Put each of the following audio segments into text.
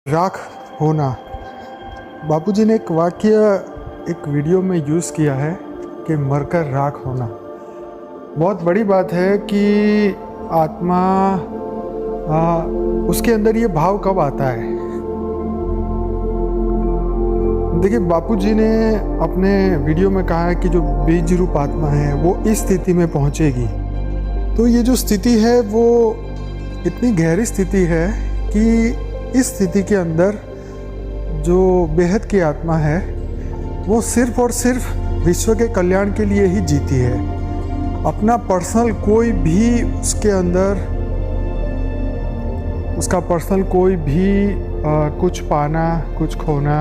राख होना। बापूजी ने एक वाक्य एक वीडियो में यूज़ किया है कि मरकर राख होना। बहुत बड़ी बात है कि आत्मा उसके अंदर ये भाव कब आता है। देखिए, बापूजी ने अपने वीडियो में कहा है कि जो बीज रूप आत्मा है वो इस स्थिति में पहुंचेगी। तो ये जो स्थिति है वो इतनी गहरी स्थिति है कि इस स्थिति के अंदर जो बेहद की आत्मा है वो सिर्फ और सिर्फ विश्व के कल्याण के लिए ही जीती है। अपना पर्सनल कोई भी उसके अंदर उसका पर्सनल कोई भी कुछ पाना कुछ खोना,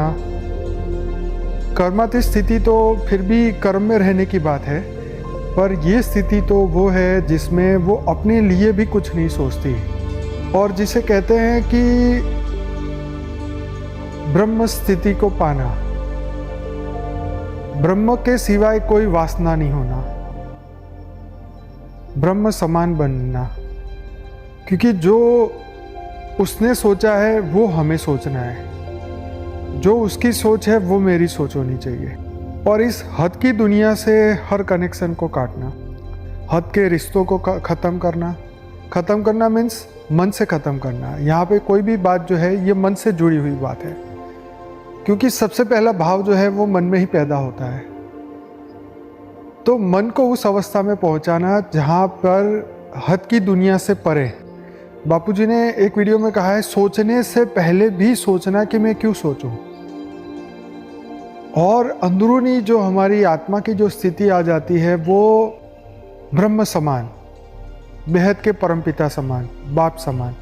कर्मातीत स्थिति तो फिर भी कर्म में रहने की बात है, पर ये स्थिति तो वो है जिसमें वो अपने लिए भी कुछ नहीं सोचती और जिसे कहते हैं कि ब्रह्म स्थिति को पाना, ब्रह्म के सिवाय कोई वासना नहीं होना, ब्रह्म समान बनना। क्योंकि जो उसने सोचा है वो हमें सोचना है, जो उसकी सोच है वो मेरी सोच होनी चाहिए। और इस हद की दुनिया से हर कनेक्शन को काटना, हद के रिश्तों को ख़त्म करना मीन्स मन से ख़त्म करना। यहाँ पे कोई भी बात जो है ये मन से जुड़ी हुई बात है, क्योंकि सबसे पहला भाव जो है वो मन में ही पैदा होता है। तो मन को उस अवस्था में पहुँचाना जहाँ पर हद की दुनिया से परे। बापूजी ने एक वीडियो में कहा है, सोचने से पहले भी सोचना कि मैं क्यों सोचूं। और अंदरूनी जो हमारी आत्मा की जो स्थिति आ जाती है वो ब्रह्म समान, बेहद के परमपिता समान, बाप समान।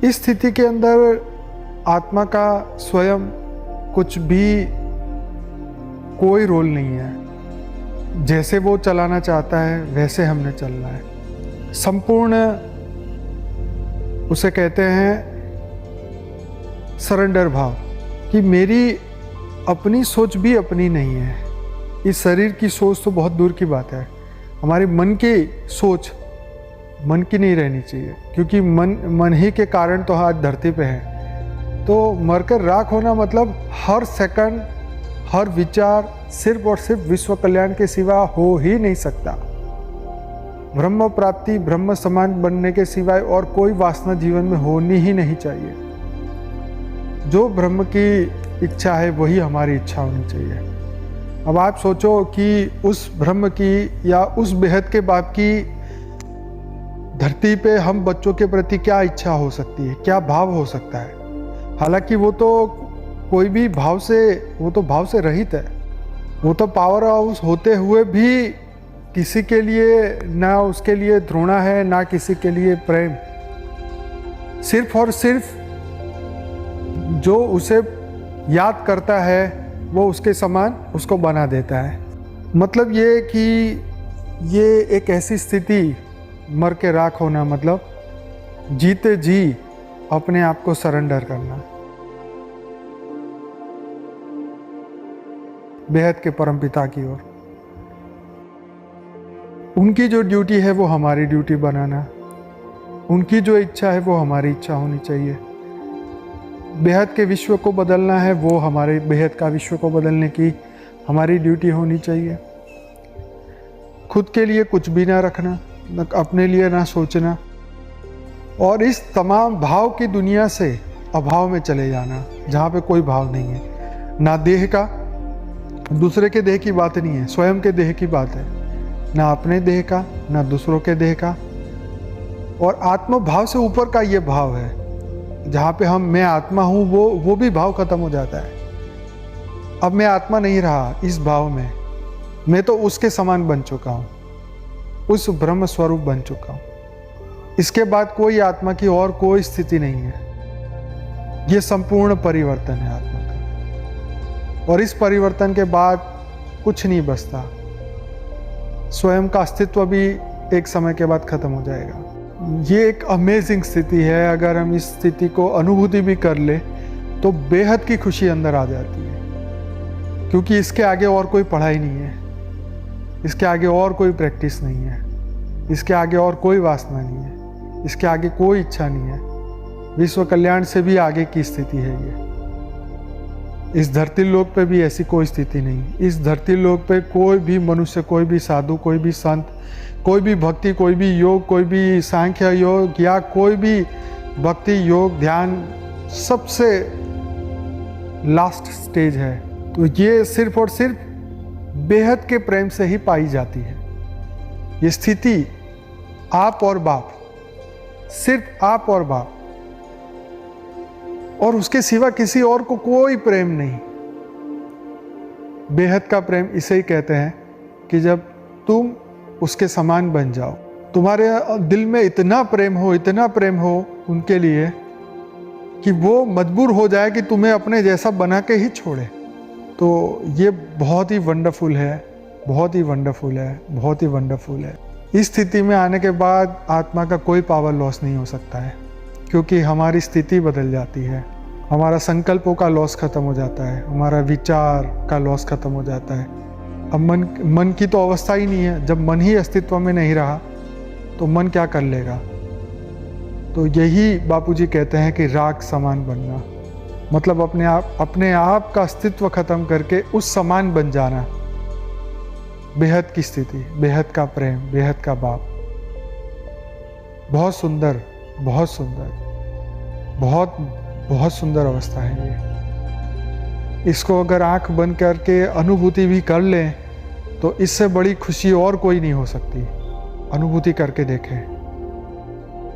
इस स्थिति के अंदर आत्मा का स्वयं कुछ भी कोई रोल नहीं है। जैसे वो चलाना चाहता है वैसे हमने चलना है। संपूर्ण उसे कहते हैं सरेंडर भाव, कि मेरी अपनी सोच भी अपनी नहीं है। इस शरीर की सोच तो बहुत दूर की बात है, हमारे मन की सोच मन की नहीं रहनी चाहिए, क्योंकि मन ही के कारण तो आज धरती पे है। तो मरकर राख होना मतलब हर सेकंड हर विचार सिर्फ और सिर्फ विश्व कल्याण के सिवा हो ही नहीं सकता। ब्रह्म प्राप्ति, ब्रह्म समान बनने के सिवाय और कोई वासना जीवन में होनी ही नहीं चाहिए। जो ब्रह्म की इच्छा है वही हमारी इच्छा होनी चाहिए। अब आप सोचो कि उस ब्रह्म की या उस बेहद के बाप की धरती पे हम बच्चों के प्रति क्या इच्छा हो सकती है, क्या भाव हो सकता है। हालांकि वो तो कोई भी भाव से, वो तो भाव से रहित है। वो तो पावर हाउस होते हुए भी किसी के लिए ना उसके लिए घृणा है ना किसी के लिए प्रेम। सिर्फ और सिर्फ जो उसे याद करता है वो उसके समान उसको बना देता है। मतलब ये कि ये एक ऐसी स्थिति, मर के राख होना मतलब जीते जी अपने आप को सरेंडर करना बेहद के परमपिता की ओर। उनकी जो ड्यूटी है वो हमारी ड्यूटी बनाना, उनकी जो इच्छा है वो हमारी इच्छा होनी चाहिए। बेहद के विश्व को बदलना है, वो हमारे बेहद का विश्व को बदलने की हमारी ड्यूटी होनी चाहिए। खुद के लिए कुछ भी ना रखना, न अपने लिए ना सोचना, और इस तमाम भाव की दुनिया से अभाव में चले जाना जहाँ पे कोई भाव नहीं है। ना देह का, दूसरे के देह की बात नहीं है, स्वयं के देह की बात है। ना अपने देह का, ना दूसरों के देह का। और आत्म भाव से ऊपर का ये भाव है जहाँ पे हम मैं आत्मा हूँ, वो भी भाव खत्म हो जाता है। अब मैं आत्मा नहीं रहा इस भाव में, मैं तो उसके समान बन चुका हूँ, उस ब्रह्म स्वरूप बन चुका हूँ। इसके बाद कोई आत्मा की और कोई स्थिति नहीं है। ये संपूर्ण परिवर्तन है आत्मा का, और इस परिवर्तन के बाद कुछ नहीं बचता। स्वयं का अस्तित्व भी एक समय के बाद खत्म हो जाएगा। ये एक अमेजिंग स्थिति है। अगर हम इस स्थिति को अनुभूति भी कर ले तो बेहद की खुशी अंदर आ जाती है, क्योंकि इसके आगे और कोई पढ़ाई नहीं है, इसके आगे और कोई प्रैक्टिस नहीं है, इसके आगे और कोई वासना नहीं है, इसके आगे कोई इच्छा नहीं है। विश्व कल्याण से भी आगे की स्थिति है ये। इस धरती लोक पे भी ऐसी कोई स्थिति नहीं। इस धरती लोक पे कोई भी मनुष्य, कोई भी साधु, कोई भी संत, कोई भी भक्ति, कोई भी योग, कोई भी सांख्य योग या कोई भी भक्ति योग ध्यान सबसे लास्ट स्टेज है। तो ये सिर्फ और सिर्फ बेहद के प्रेम से ही पाई जाती है। ये स्थिति आप और बाप, सिर्फ आप और बाप, और उसके सिवा किसी और को कोई प्रेम नहीं। बेहद का प्रेम इसे ही कहते हैं कि जब तुम उसके समान बन जाओ, तुम्हारे दिल में इतना प्रेम हो, इतना प्रेम हो उनके लिए कि वो मजबूर हो जाए कि तुम्हें अपने जैसा बना के ही छोड़े। तो ये बहुत ही वंडरफुल है, बहुत ही वंडरफुल है, बहुत ही वंडरफुल है। इस स्थिति में आने के बाद आत्मा का कोई पावर लॉस नहीं हो सकता है, क्योंकि हमारी स्थिति बदल जाती है, हमारा संकल्पों का लॉस खत्म हो जाता है, हमारा विचार का लॉस खत्म हो जाता है। अब मन की तो अवस्था ही नहीं है। जब मन ही अस्तित्व में नहीं रहा तो मन क्या कर लेगा। तो यही बापूजी कहते हैं कि राग समान बनना, मतलब अपने आप का अस्तित्व खत्म करके उस समान बन जाना। बेहद की स्थिति, बेहद का प्रेम, बेहद का बाप। बहुत सुंदर, बहुत सुंदर, बहुत सुंदर अवस्था है ये। इसको अगर आंख बंद करके अनुभूति भी कर लें तो इससे बड़ी खुशी और कोई नहीं हो सकती। अनुभूति करके देखें,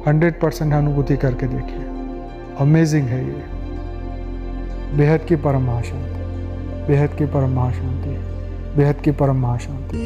100% अनुभूति करके देखिए। अमेजिंग है ये। बेहद की परम महाशांति, बेहद की परम महाशांति, बेहद की परम महाशांति।